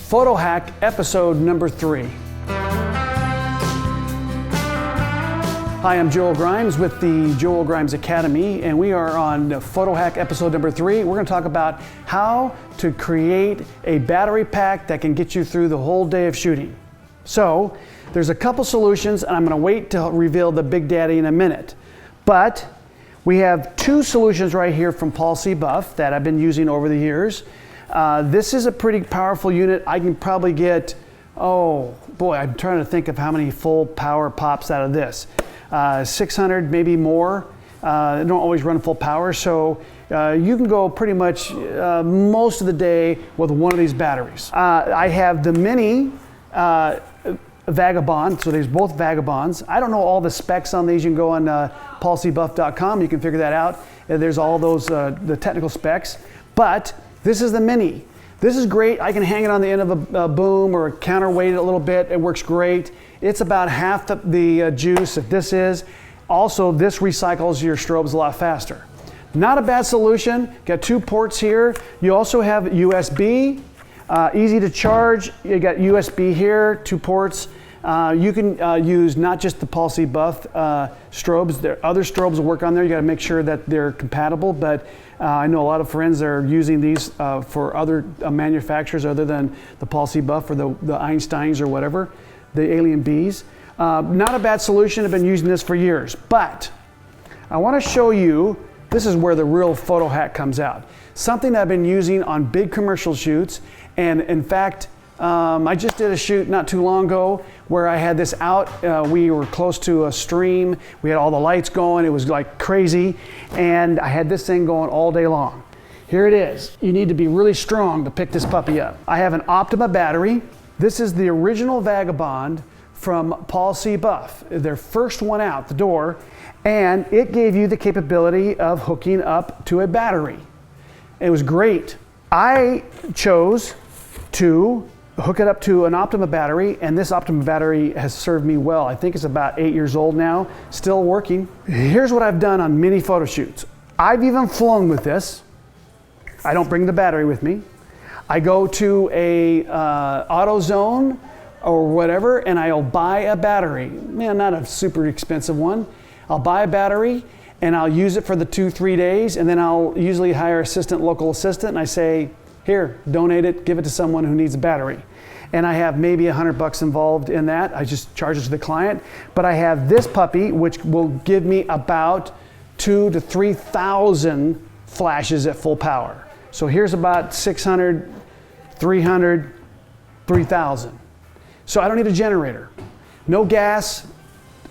Photo Hack episode number 3. Hi, I'm Joel Grimes with the Joel Grimes Academy, and we are on Photo Hack episode number 3. We're going to talk about how to create a battery pack that can get you through the whole day of shooting. So there's a couple solutions, and I'm going to wait to reveal the Big Daddy in a minute. But we have 2 solutions right here from Paul C. Buff that I've been using over the years. This is a pretty powerful unit. I can probably get, oh boy, I'm trying to think of how many full power pops out of this. 600, maybe more. They don't always run full power, so you can go pretty much most of the day with one of these batteries. I have the mini Vagabond, so there's both Vagabonds. I don't know all the specs on these. You can go on paulcbuff.com, you can figure that out. There's all those the technical specs, but this is the mini. This is great. I can hang it on the end of a boom or counterweight it a little bit. It works great. It's about half the juice that this is. Also, this recycles your strobes a lot faster. Not a bad solution. Got 2 ports here. You also have USB, easy to charge. You got USB here, 2 ports. You can use not just the Paul C. Buff strobes. There other strobes will work on there. You got to make sure that they're compatible, but I know a lot of friends are using these for other manufacturers other than the Paul C. Buff or the Einsteins or whatever, the Alien Bees. Not a bad solution. I've been using this for years, but I want to show you, this is where the real photo hack comes out. Something I've been using on big commercial shoots, and in fact, I just did a shoot not too long ago where I had this out. We were close to a stream. We had all the lights going. It was like crazy. And I had this thing going all day long. Here it is. You need to be really strong to pick this puppy up. I have an Optima battery. This is the original Vagabond from Paul C. Buff, their first one out the door. And it gave you the capability of hooking up to a battery. It was great. I chose to hook it up to an Optima battery, and this Optima battery has served me well. I think it's about 8 years old now, still working. Here's what I've done on many photo shoots. I've even flown with this. I don't bring the battery with me. I go to a AutoZone or whatever, and I'll buy a battery. Man, not a super expensive one. I'll buy a battery, and I'll use it for the 2-3 days, and then I'll usually hire local assistant, and I say, here, donate it, give it to someone who needs a battery. And I have maybe $100 involved in that. I just charge it to the client. But I have this puppy, which will give me about 2,000 to 3,000 flashes at full power. So here's about 600, 300, 3,000. So I don't need a generator. No gas,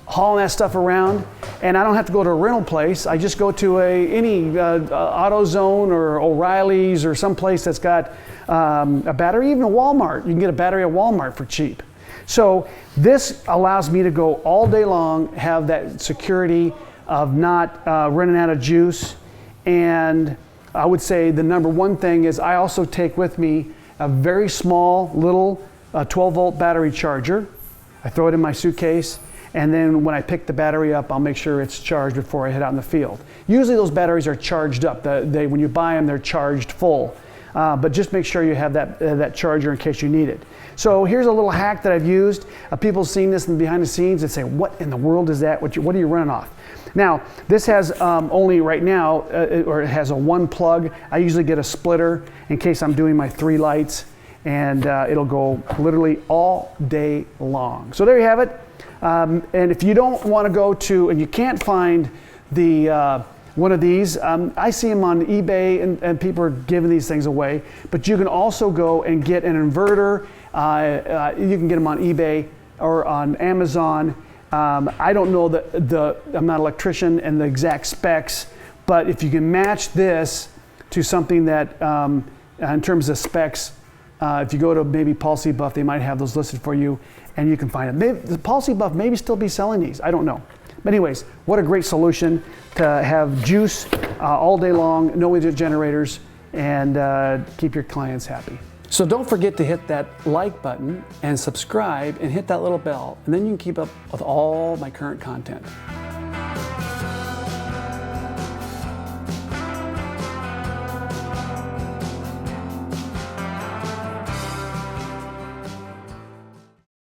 hauling that stuff around, and I don't have to go to a rental place. I just go to any AutoZone or O'Reilly's or some place that's got a battery, even a Walmart. You can get a battery at Walmart for cheap. So this allows me to go all day long, have that security of not running out of juice. And I would say the number one thing is I also take with me a very small little 12-volt battery charger. I throw it in my suitcase. And then when I pick the battery up, I'll make sure it's charged before I head out in the field. Usually those batteries are charged up. When you buy them, they're charged full. But just make sure you have that charger in case you need it. So here's a little hack that I've used. People have seen this in behind the scenes and say, what in the world is that? What are you running off? Now, this has only right now, or it has a 1 plug. I usually get a splitter in case I'm doing my 3 lights. And it'll go literally all day long. So there you have it. And if you don't want to go to, and you can't find the one of these, I see them on eBay and people are giving these things away, but you can also go and get an inverter. You can get them on eBay or on Amazon. I don't know I'm not an electrician and the exact specs, but if you can match this to something that, in terms of specs, if you go to maybe Paul C. Buff, they might have those listed for you, and you can find them. The Paul C. Buff maybe still be selling these. I don't know. But anyways, what a great solution to have juice all day long, no generators, and keep your clients happy. So don't forget to hit that like button and subscribe and hit that little bell, and then you can keep up with all my current content.